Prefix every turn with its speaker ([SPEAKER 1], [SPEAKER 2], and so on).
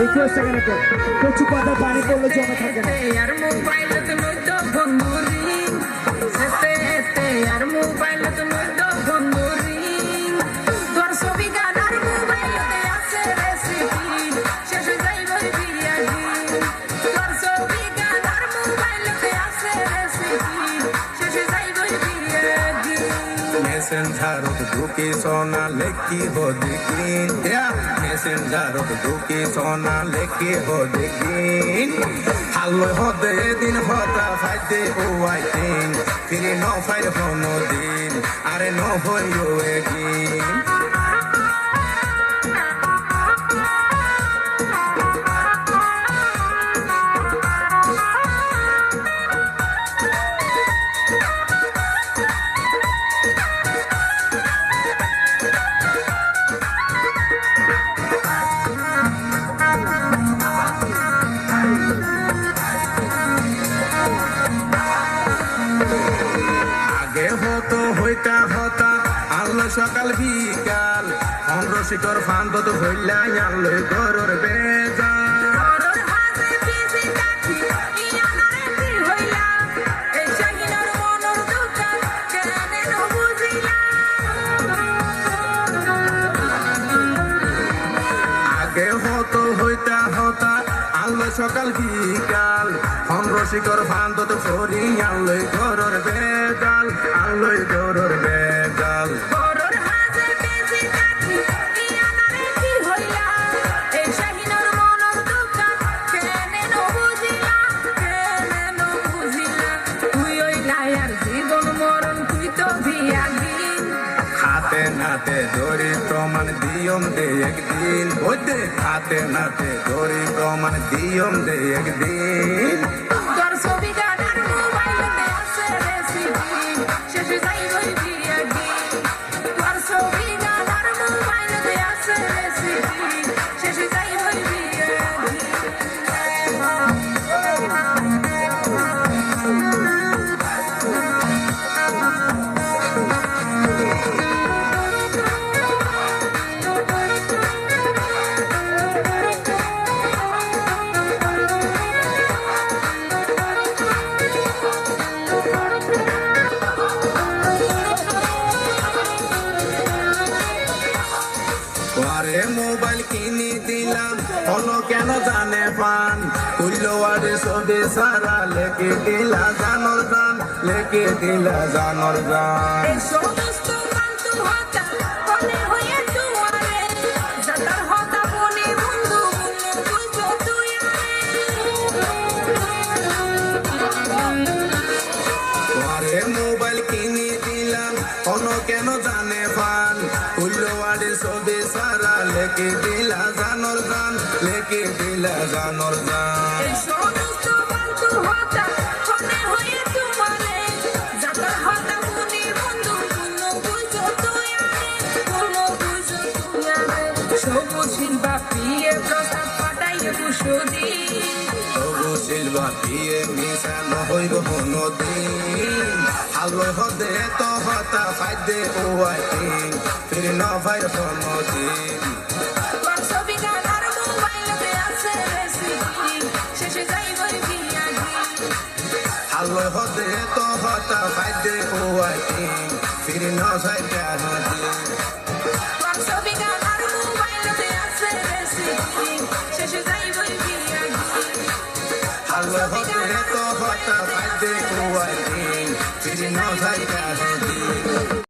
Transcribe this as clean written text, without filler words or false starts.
[SPEAKER 1] request এখানে কচু পাতা পানি পড়লে জমা থাকে না
[SPEAKER 2] আর মোবাইল তো নইতো বন্ধুরি সেতে এতে আর মোবাইল তো নইতো বন্ধুরি তোর ছবি গান আর মোবাইলতে আছে রেসিপি শেষ যাইব বিরিয়ানি তোর ছবি গান আর মোবাইলতে আছে রেসিপি শেষ যাইব বিরিয়ানি
[SPEAKER 3] মেসেঞ্জারত ঢুকি সোনা লেখি বদিকিন মেসেঞ্জারত ঢুকি সোনা লেখি বদিকিন হালই হদে দিন হতা ফাইতে ও আইতিন ফিরে ন ফাইর কোনো দিন আরে ন হইও এগিন হইতা হতা আলো সকাল বিকাল রসিকর ফান্ত তো হইলাই আলো ঘরের বেজাল আগে হতো হইতা হতা আলো সকাল বিকাল রসিকর ফান্ত তো ফরি আলো ঘরের বেজাল আলোয় ঘরের বেজাল হাতে নাতে ধরি প্রমাণ দিয়ম দে একদিন বইতে হাতে নাতে ধরি প্রমাণ দিয়ম দে একদিন
[SPEAKER 2] তোর ছবি গান আর মোবাইলতে আছে রেসিপি শেষ যাইব বিরিয়ানি তোর ছবি গান আর মোবাইলতে আছে রেসিপি শেষ যাইব বিরিয়ানি
[SPEAKER 3] পরে মোবাইল কিনে দিলাম কোনো কেন জানে পান কুল্লোয়ারে সবে সারা লেকে দিলা জানর জান লেকে দিলা জানর জান
[SPEAKER 2] এই সমস্ত ফালতু হতা বলে হয়ে তোমারে যাতার হতা বলে বন্ধু বুঝছো তুই
[SPEAKER 3] পরে মোবাইল কিনে দিলাম কোনো কেন জানে পান কুল্লোয়ারে সবে সারা লেকে দিলা জানর জান লেকে দিলা জানর জান
[SPEAKER 2] এই সমস্ত ফালতু হতা বলে হয়ে তোমারে যাতার হতা বলে বন্ধু বুঝছো তুই সবুজ বাপিয়ে প্রস্তাব পাঠাইয়ে কুশোদি
[SPEAKER 3] সিলভা পিয়ে মিশানো হইব কোনদিন আলোয় হদে তো হতা ফাইদে ও আইতিন ফিরে ন ভাইর কোনদিন
[SPEAKER 2] তোর ছবি গান আর মোবাইলতে আছে রেসিপি শেষে যাইব বিরিয়ানি
[SPEAKER 3] আলোয় হদে তো হতা ফাইদে ও আইতিন ফিরে ন ভাইর কোনদিন
[SPEAKER 2] তোর ছবি গান আর মোবাইলতে আছে রেসিপি শেষে যাইব বিরিয়ানি
[SPEAKER 3] আলোয় হদে তো হতা ফাইদে ও আইতিন ফিরে ন ভাইর কোনদিন